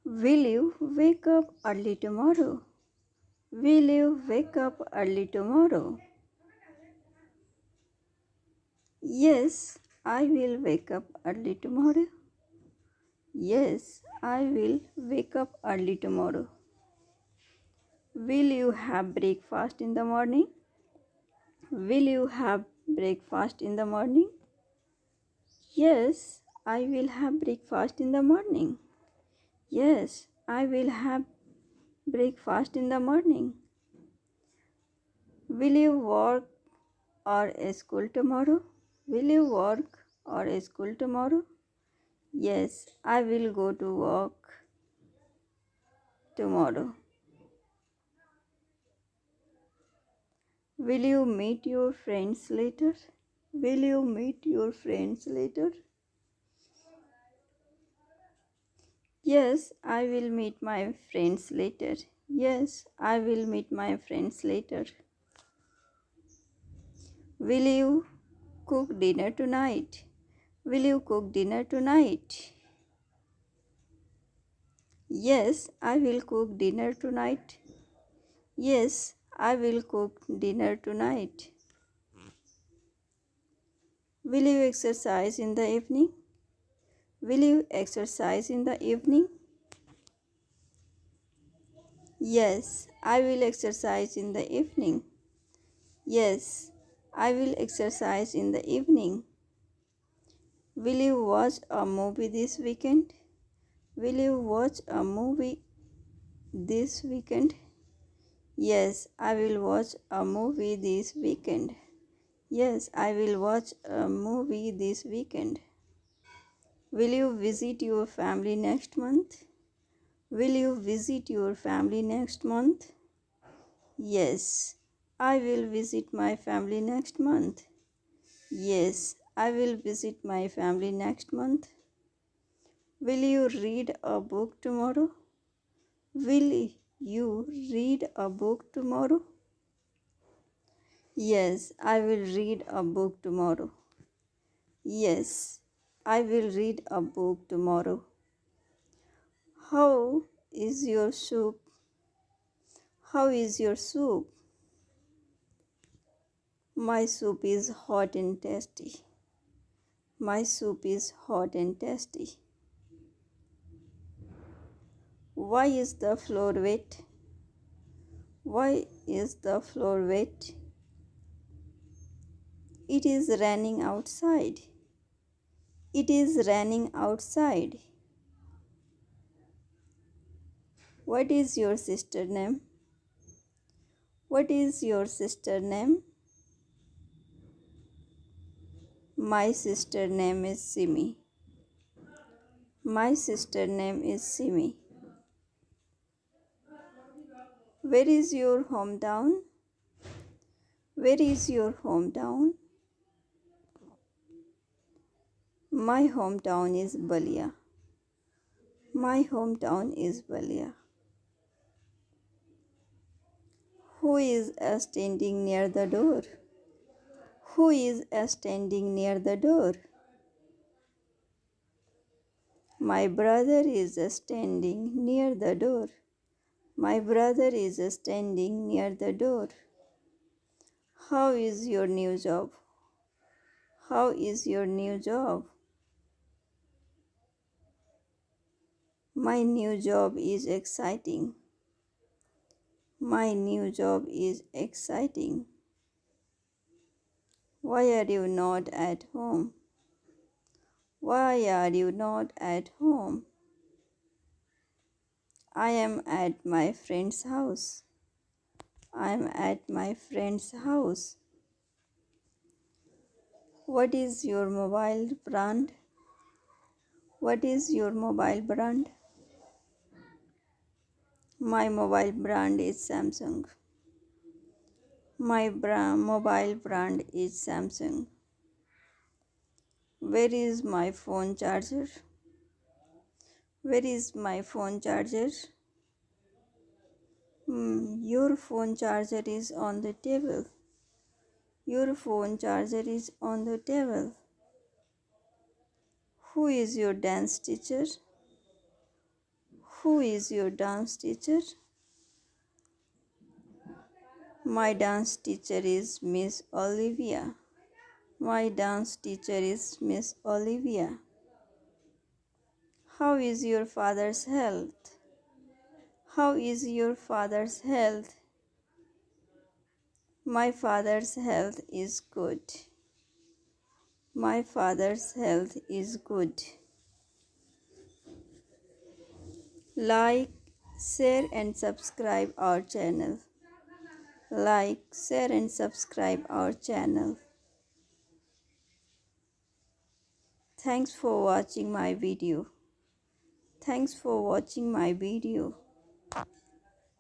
Will you wake up early tomorrow? Will you wake up early tomorrow? Yes, I will wake up early tomorrow. Yes, I will wake up early tomorrow. Will you have breakfast in the morning? Will you have breakfast in the morning? Yes, I will have breakfast in the morning. Yes, I will have breakfast in the morning. Will you work or school tomorrow? Will you work or school tomorrow? Yes, I will go to work tomorrow. Will you meet your friends later? Will you meet your friends later? Yes, I will meet my friends later. Yes, I will meet my friends later. Will you cook dinner tonight? Will you cook dinner tonight? Yes, I will cook dinner tonight. Yes, I will cook dinner tonight. Will you exercise in the evening? Will you exercise in the evening? Yes, I will exercise in the evening. Yes, I will exercise in the evening. Will you watch a movie this weekend? Will you watch a movie this weekend? Yes, I will watch a movie this weekend. Yes, I will watch a movie this weekend. Will you visit your family next month? Will you visit your family next month? Yes, I will visit my family next month. Yes, I will visit my family next month. Will you read a book tomorrow? Will you read a book tomorrow? Yes, I will read a book tomorrow. Yes, I will read a book tomorrow. How is your soup? How is your soup? My soup is hot and tasty. My soup is hot and tasty. Why is the floor wet? Why is the floor wet? It is raining outside. It is raining outside. What is your sister name? What is your sister name? My sister name is Simi. My sister name is Simi. Where is your hometown? Where is your hometown? My hometown is Balia. My hometown is Balia. Who is standing near the door? Who is standing near the door? My brother is standing near the door. My brother is standing near the door. How is your new job? How is your new job? My new job is exciting. My new job is exciting. Why are you not at home? Why are you not at home? I am at my friend's house. I am at my friend's house. What is your mobile brand? What is your mobile brand? My mobile brand is Samsung. My mobile brand is Samsung. Where is my phone charger? Where is my phone charger? Your phone charger is on the table. Your phone charger is on the table. Who is your dance teacher? Who is your dance teacher? My dance teacher is Miss Olivia. My dance teacher is Miss Olivia. How is your father's health? How is your father's health? My father's health is good. My father's health is good. Like, share and subscribe our channel. Like, share and subscribe our channel. Thanks for watching my video. Thanks for watching my video.